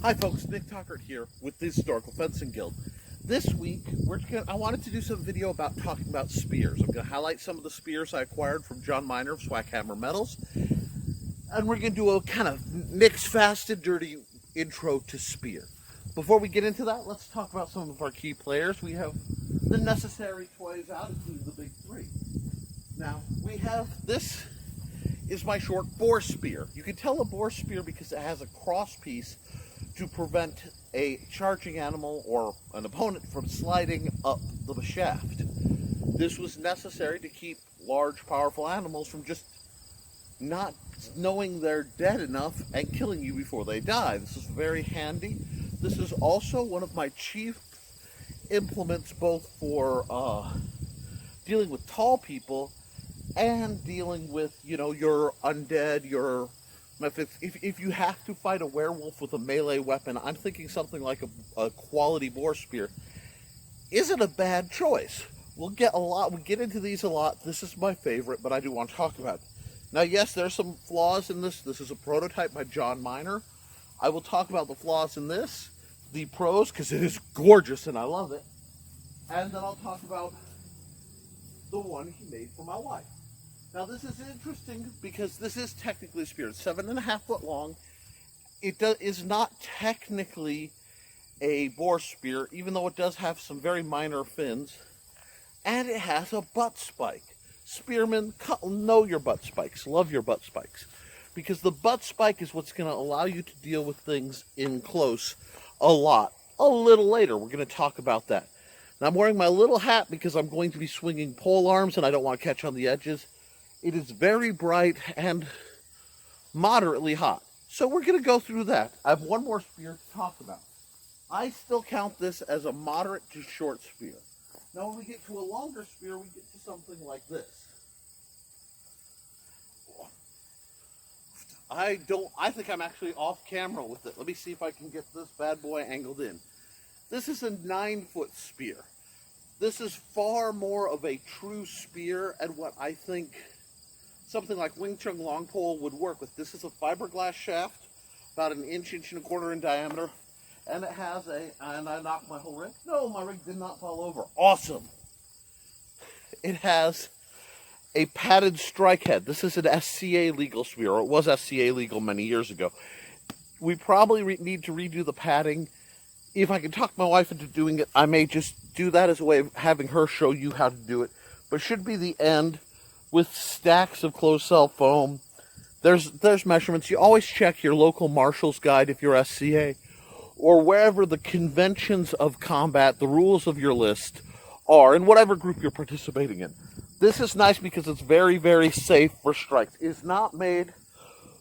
Hi folks, Nick Tuckert here with the Historical Fencing Guild. This week, I wanted to do some video about talking about spears. I'm going to highlight some of the spears I acquired from John Miner of Swakhammer Metals. And we're going to do a kind of mixed, fast, and dirty intro to spear. Before we get into that, let's talk about some of our key players. We have the necessary toys out, including the big three. Now, we have this is my short boar spear. You can tell a boar spear because it has a cross piece to prevent a charging animal or an opponent from sliding up the shaft. This was necessary to keep large, powerful animals from just not knowing they're dead enough and killing you before they die. This is very handy. This is also one of my chief implements both for dealing with tall people and dealing with, you know, your undead, your... If you have to fight a werewolf with a melee weapon, I'm thinking something like a quality boar spear isn't a bad choice. We get into these a lot. This is my favorite, but I do want to talk about it. Now, yes, there's some flaws in this. This is a prototype by John Miner. I will talk about the flaws in this, the pros, because it is gorgeous and I love it. And then I'll talk about the one he made for my wife. Now, this is interesting because this is technically a spear. It's 7.5 foot long. It is not technically a boar spear, even though it does have some very minor fins. And it has a butt spike. Spearmen, know your butt spikes. Love your butt spikes. Because the butt spike is what's going to allow you to deal with things in close a lot. A little later, we're going to talk about that. Now, I'm wearing my little hat because I'm going to be swinging pole arms and I don't want to catch on the edges. It is very bright and moderately hot. So we're going to go through that. I have one more spear to talk about. I still count this as a moderate to short spear. Now when we get to a longer spear, we get to something like this. I think I'm actually off camera with it. Let me see if I can get this bad boy angled in. This is a 9-foot spear. This is far more of a true spear and what I think something like Wing Chun long pole would work with. This is a fiberglass shaft, about an inch and a quarter in diameter, and it has and I knocked my whole rig. No, my rig did not fall over. Awesome. It has a padded strike head. This is an SCA legal spear, or it was SCA legal many years ago. We probably need to redo the padding. If I can talk my wife into doing it, I may just do that as a way of having her show you how to do it. But it should be the end with stacks of closed cell foam. There's measurements. You always check your local marshal's guide if you're SCA, or wherever the conventions of combat, the rules of your list are, in whatever group you're participating in. This is nice because it's very, very safe for strikes. It's not made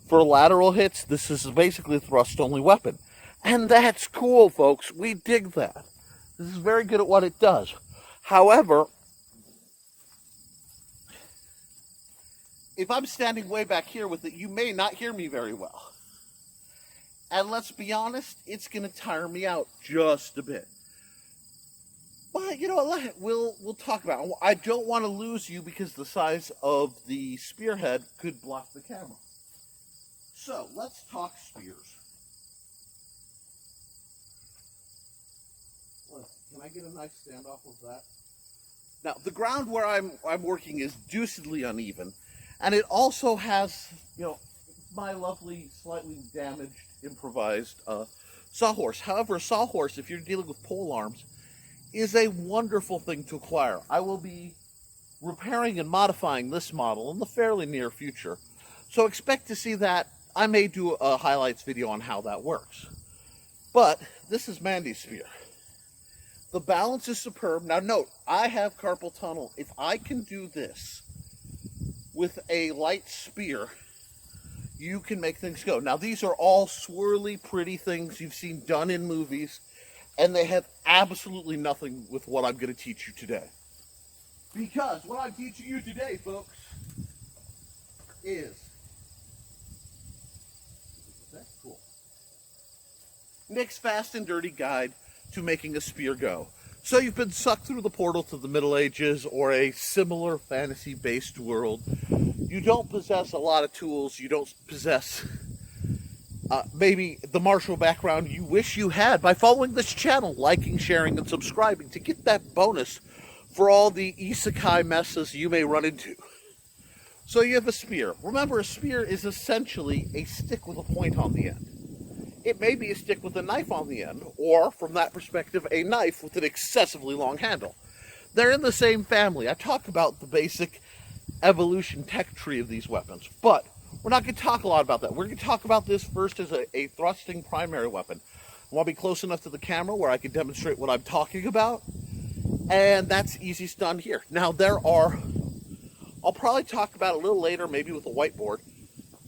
for lateral hits. This is basically a thrust-only weapon. And that's cool, folks. We dig that. This is very good at what it does. However, if I'm standing way back here with it, you may not hear me very well. And let's be honest, it's going to tire me out just a bit. But, you know what, we'll talk about it. I don't want to lose you because the size of the spearhead could block the camera. So, let's talk spears. Can I get a nice standoff with that? Now, the ground where I'm working is deucedly uneven. And it also has, you know, my lovely, slightly damaged, improvised sawhorse. However, a sawhorse, if you're dealing with pole arms, is a wonderful thing to acquire. I will be repairing and modifying this model in the fairly near future. So expect to see that. I may do a highlights video on how that works. But this is Mandy's spear. The balance is superb. Now note, I have carpal tunnel. If I can do this with a light spear, you can make things go. Now, these are all swirly, pretty things you've seen done in movies, and they have absolutely nothing with what I'm going to teach you today. Because what I'm teaching you today, folks, is... Cool. Nick's Fast and Dirty Guide to Making a Spear Go. So you've been sucked through the portal to the Middle Ages or a similar fantasy-based world. You don't possess a lot of tools. You don't possess maybe the martial background you wish you had by following this channel, liking, sharing, and subscribing to get that bonus for all the isekai messes you may run into. So you have a spear. Remember, a spear is essentially a stick with a point on the end. It may be a stick with a knife on the end, or, from that perspective, a knife with an excessively long handle. They're in the same family. I talk about the basic evolution tech tree of these weapons, but we're not going to talk a lot about that. We're going to talk about this first as a thrusting primary weapon. I want to be close enough to the camera where I can demonstrate what I'm talking about, and that's easiest done here. Now, I'll probably talk about it a little later, maybe with a whiteboard,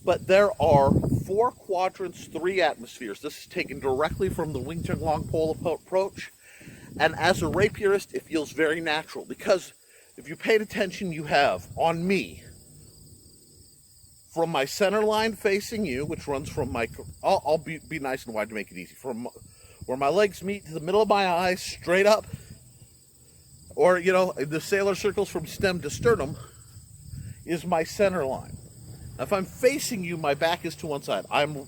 but there are 4 quadrants, 3 atmospheres. This is taken directly from the Wing Chun long pole approach, and as a rapierist, it feels very natural, because if you paid attention, you have, on me, from my center line facing you, which runs from my, I'll be nice and wide to make it easy, from where my legs meet to the middle of my eyes, straight up, or, you know, the sailor circles from stem to sternum, is my center line. If I'm facing you, my back is to one side. I'm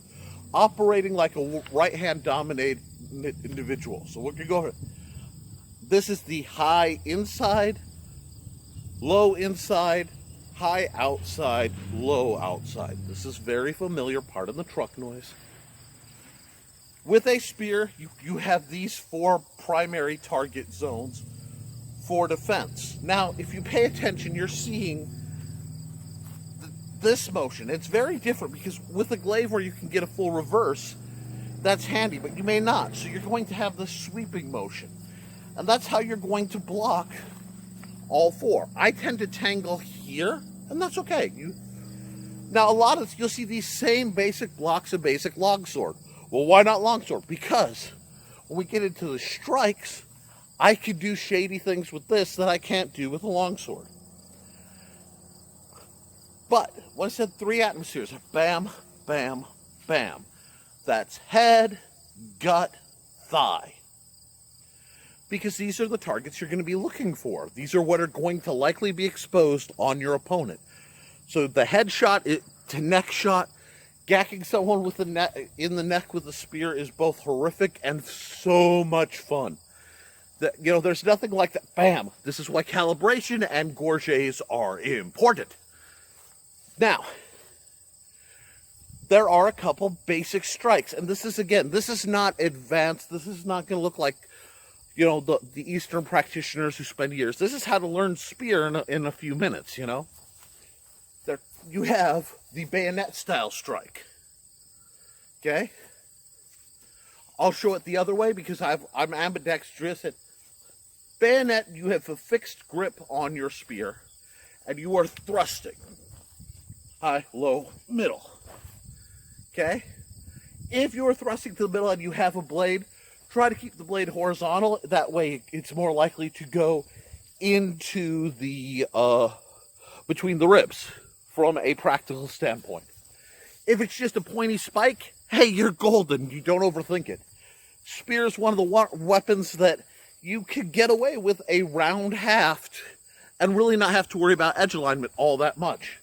operating like a right-hand dominated individual. So we're going to go over. This is the high inside, low inside, high outside, low outside. This is very familiar, part of the truck noise. With a spear, you have these 4 primary target zones for defense. Now, if you pay attention, you're seeing this motion. It's very different, because with a glaive where you can get a full reverse, that's handy, but you may not. So you're going to have this sweeping motion. And that's how you're going to block all 4. I tend to tangle here, and that's okay. Now, you'll see these same basic blocks of basic longsword. Well, why not longsword? Because when we get into the strikes, I can do shady things with this that I can't do with a longsword. But when I said 3 atmospheres, bam, bam, bam. That's head, gut, thigh. Because these are the targets you're going to be looking for. These are what are going to likely be exposed on your opponent. So the head shot to neck shot, gacking someone with in the neck with a spear is both horrific and so much fun. There's nothing like that. Bam! This is why calibration and gorgets are important. Now, there are a couple basic strikes, and this is not advanced. This is not going to look like, the Eastern practitioners who spend years. This is how to learn spear in a few minutes, There, you have the bayonet style strike. Okay? I'll show it the other way because I'm ambidextrous. At bayonet, you have a fixed grip on your spear, and you are thrusting. High, low, middle. Okay? If you're thrusting to the middle and you have a blade, try to keep the blade horizontal. That way it's more likely to go into the, between the ribs from a practical standpoint. If it's just a pointy spike, hey, you're golden. You don't overthink it. Spear is one of the weapons that you can get away with a round haft and really not have to worry about edge alignment all that much.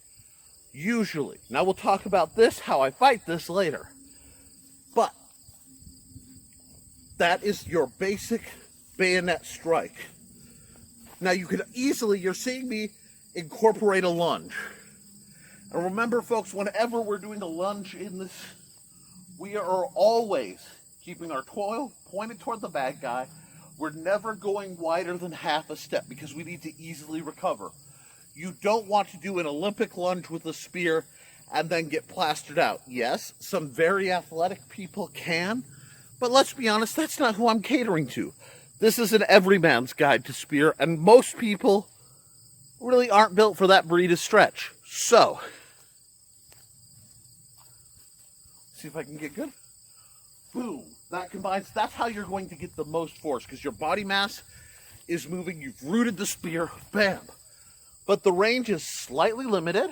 Usually. Now we'll talk about this, how I fight this later. But that is your basic bayonet strike. Now you could you're seeing me incorporate a lunge. And remember, folks, whenever we're doing a lunge in this, we are always keeping our toil pointed toward the bad guy. We're never going wider than half a step because we need to easily recover. You don't want to do an Olympic lunge with a spear and then get plastered out. Yes, some very athletic people can, but let's be honest, that's not who I'm catering to. This is an everyman's guide to spear, and most people really aren't built for that breed of stretch. So, see if I can get good. Boom. That's how you're going to get the most force, because your body mass is moving. You've rooted the spear. Bam. But the range is slightly limited.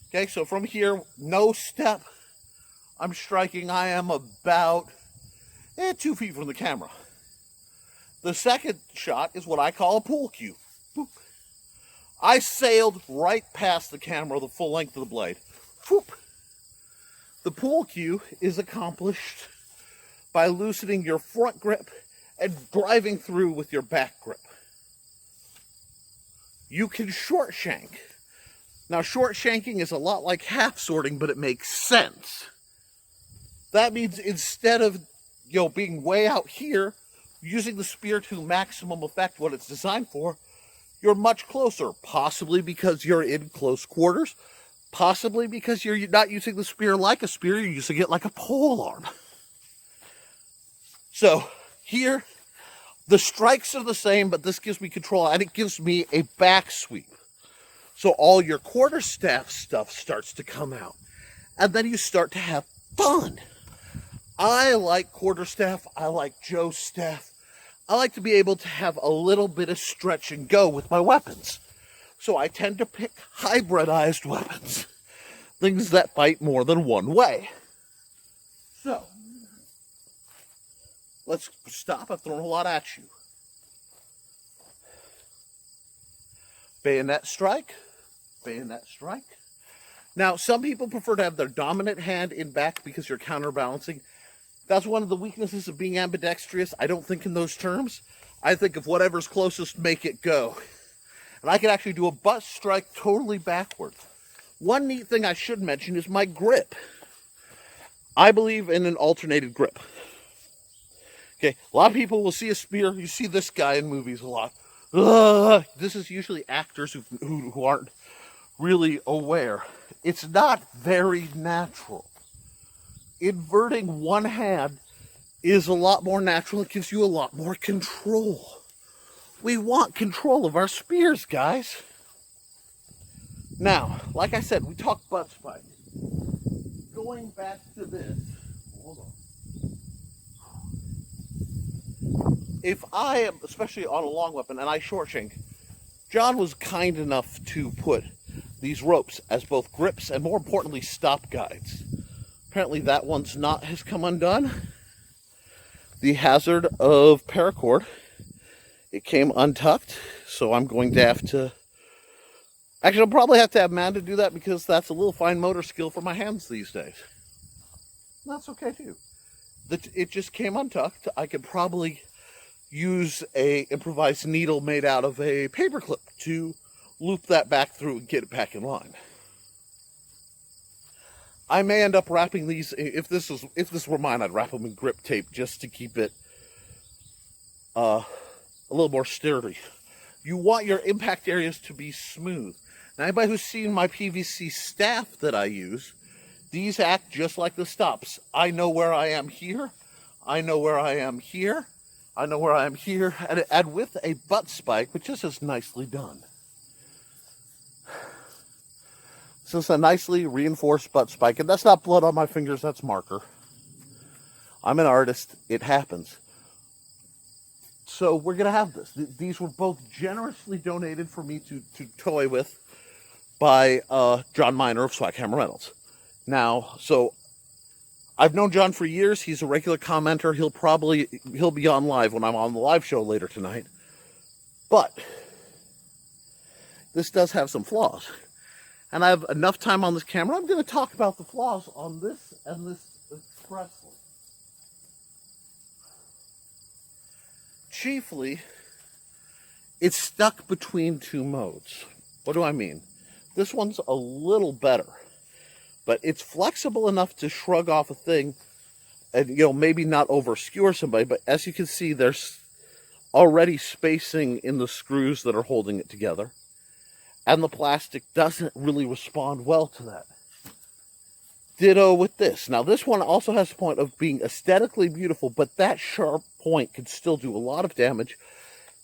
Okay, so from here, no step. I'm striking. I am about 2 feet from the camera. The second shot is what I call a pool cue. Boop. I sailed right past the camera the full length of the blade. Whoop. The pull cue is accomplished by loosening your front grip and driving through with your back grip. You can short shank. Now, short shanking is a lot like half sorting, but it makes sense. That means instead of, being way out here, using the spear to maximum effect what it's designed for, you're much closer, possibly because you're in close quarters, possibly because you're not using the spear like a spear, you're using it like a pole arm. So, here, the strikes are the same, but this gives me control, and it gives me a back sweep. So all your quarterstaff stuff starts to come out, and then you start to have fun. I like quarterstaff, I like Joe's staff. I like to be able to have a little bit of stretch and go with my weapons. So I tend to pick hybridized weapons. Things that fight more than one way. So, let's stop. I've thrown a lot at you. Bayonet strike. Bayonet strike. Now, some people prefer to have their dominant hand in back because you're counterbalancing. That's one of the weaknesses of being ambidextrous. I don't think in those terms. I think of whatever's closest, make it go. And I can actually do a butt strike totally backwards. One neat thing I should mention is my grip. I believe in an alternated grip. Okay, a lot of people will see a spear. You see this guy in movies a lot. This is usually actors who aren't really aware. It's not very natural. Inverting one hand is a lot more natural. It gives you a lot more control. We want control of our spears, guys. Now, like I said, we talked butt spike. Going back to this, hold on. If I am, especially on a long weapon, and I short shank, John was kind enough to put these ropes as both grips and, more importantly, stop guides. Apparently that one's has come undone. The hazard of paracord, it came untucked, so I'm going to have to, actually I'll probably have to have Amanda do that because that's a little fine motor skill for my hands these days. That's okay too. It just came untucked. I could probably use a improvised needle made out of a paper clip to loop that back through and get it back in line. I may end up wrapping these, if this were mine, I'd wrap them in grip tape just to keep it a little more sturdy. You want your impact areas to be smooth. Now, anybody who's seen my PVC staff that I use, these act just like the stops. I know where I am here, I know where I am here, I know where I am here, and with a butt spike, which is nicely done. So it's a nicely reinforced butt spike, and that's not blood on my fingers, that's marker. I'm an artist, it happens. So we're going to have this. These were both generously donated for me to toy with by John Miner of Swakhammer Reynolds. Now, so I've known John for years. He's a regular commenter. He'll be on live when I'm on the live show later tonight. But this does have some flaws. And I have enough time on this camera. I'm going to talk about the flaws on this and this expressly. Chiefly, it's stuck between two modes. What do I mean? This one's a little better, but it's flexible enough to shrug off a thing and, maybe not over-skewer somebody, but as you can see, there's already spacing in the screws that are holding it together. And the plastic doesn't really respond well to that. Ditto with this. Now, this one also has a point of being aesthetically beautiful, but that sharp point can still do a lot of damage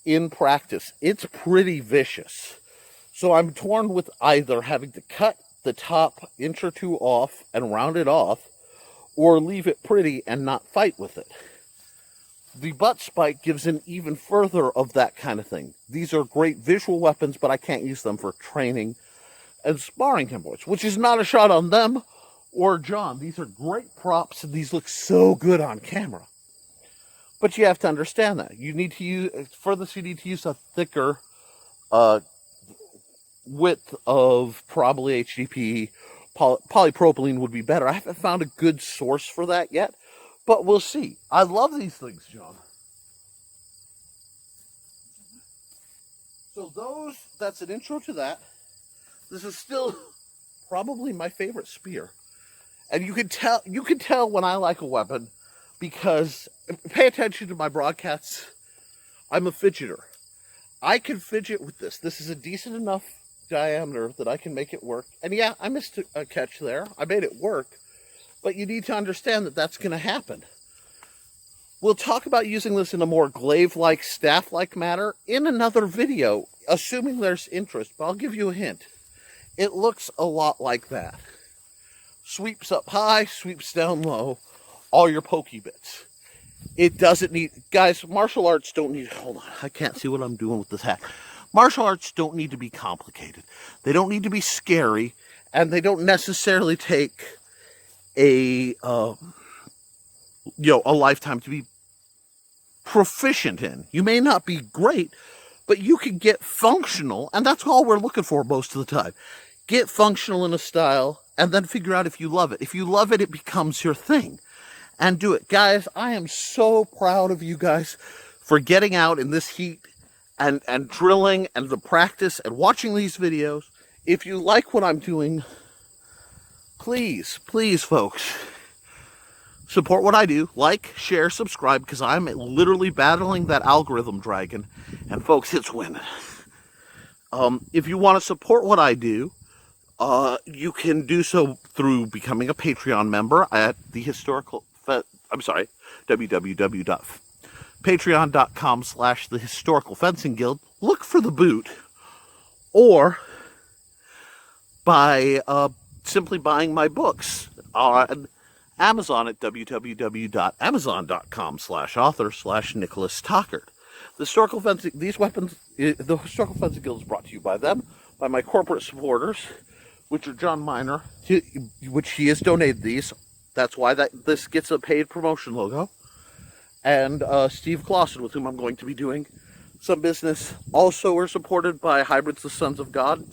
in practice. It's pretty vicious. So I'm torn with either having to cut the top inch or two off and round it off, or leave it pretty and not fight with it. The butt spike gives an even further of that kind of thing. These are great visual weapons, but I can't use them for training and sparring templates, which is not a shot on them or John. These are great props, and these look so good on camera. But you have to understand that. You need to use, for this, you need to use a thicker width of probably HDPE Polypropylene would be better. I haven't found a good source for that yet, but we'll see. I love these things, John. So that's an intro to that. This is still probably my favorite spear. And you can tell when I like a weapon because, pay attention to my broadcasts, I'm a fidgeter. I can fidget with this. This is a decent enough diameter that I can make it work. And yeah, I missed a catch there. I made it work. But you need to understand that that's going to happen. We'll talk about using this in a more glaive-like, staff-like manner in another video, assuming there's interest. But I'll give you a hint. It looks a lot like that. Sweeps up high, sweeps down low, all your pokey bits. It doesn't need, guys, martial arts don't need, hold on, I can't see what I'm doing with this hat. Martial arts don't need to be complicated. They don't need to be scary, and they don't necessarily take a lifetime to be proficient in. You may not be great, but you can get functional, and that's all we're looking for most of the time. Get functional in a style, and then figure out if you love it. If you love it, it becomes your thing. And do it. Guys, I am so proud of you guys for getting out in this heat and drilling and the practice and watching these videos. If you like what I'm doing, please, folks, support what I do. Like, share, subscribe, because I'm literally battling that algorithm dragon. And folks, it's winning. If you want to support what I do, you can do so through becoming a Patreon member at www.patreon.com/thehistoricalfencingguild. Look for the boot, or by simply buying my books on Amazon at www.amazon.com/author/Nicholas Tockert. The Historical Fencing Guild is brought to you by them, by my corporate supporters, which are John Miner, which he has donated these. That's why this gets a paid promotion logo. And Steve Clausen, with whom I'm going to be doing some business. Also, we're supported by Hybrids, the Sons of God,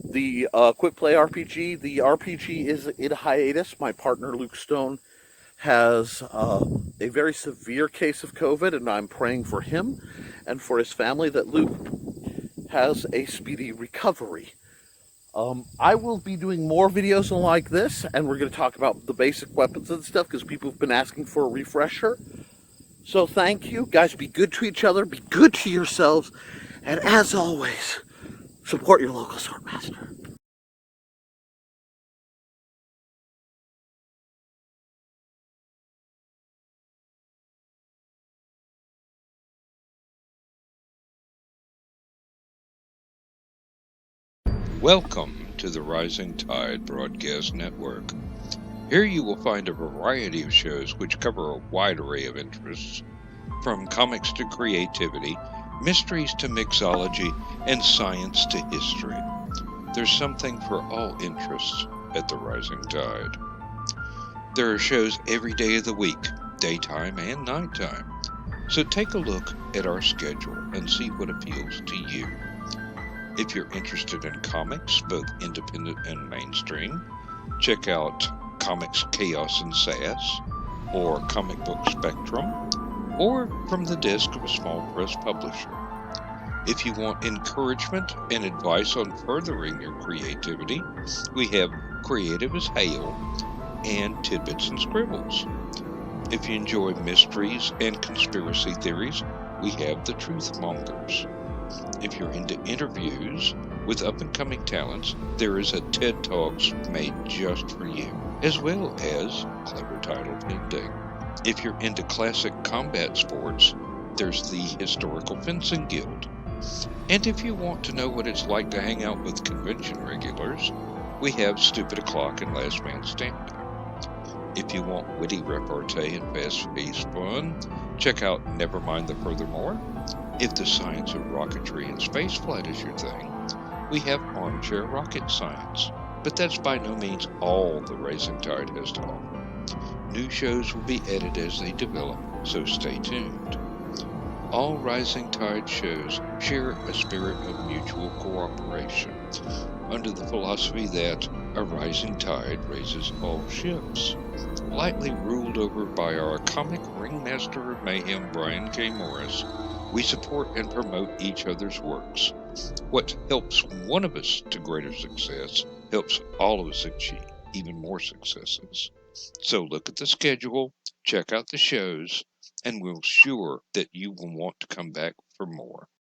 the Quick Play RPG. The RPG is in hiatus. My partner, Luke Stone, has a very severe case of COVID, and I'm praying for him and for his family that Luke has a speedy recovery. I will be doing more videos like this, and we're going to talk about the basic weapons and stuff, because people have been asking for a refresher. So thank you. Guys, be good to each other, be good to yourselves, and as always, support your local swordmaster. Welcome to the Rising Tide Broadcast Network. Here you will find a variety of shows which cover a wide array of interests, from comics to creativity, mysteries to mixology, and science to history. There's something for all interests at the Rising Tide. There are shows every day of the week, daytime and nighttime. So take a look at our schedule and see what appeals to you. If you're interested in comics, both independent and mainstream, check out Comics Chaos and Sass, or Comic Book Spectrum, or from the desk of a small press publisher. If you want encouragement and advice on furthering your creativity, we have Creative as Hail and Tidbits and Scribbles. If you enjoy mysteries and conspiracy theories, we have the Truth Mongers. If you're into interviews with up-and-coming talents, there is a TED Talks made just for you, as well as clever title pending. If you're into classic combat sports, there's the Historical Fencing Guild. And if you want to know what it's like to hang out with convention regulars, we have Stupid O'Clock and Last Man Standing. If you want witty repartee and fast-paced fun, check out Nevermind the Furthermore. If the science of rocketry and spaceflight is your thing, we have Armchair Rocket Science. But that's by no means all the Rising Tide has to offer. New shows will be added as they develop, so stay tuned. All Rising Tide shows share a spirit of mutual cooperation, under the philosophy that A rising tide raises all ships. Lightly ruled over by our comic ringmaster of mayhem, Brian K. Morris, we support and promote each other's works. What helps one of us to greater success helps all of us achieve even more successes. So look at the schedule, check out the shows, and we're sure that you will want to come back for more.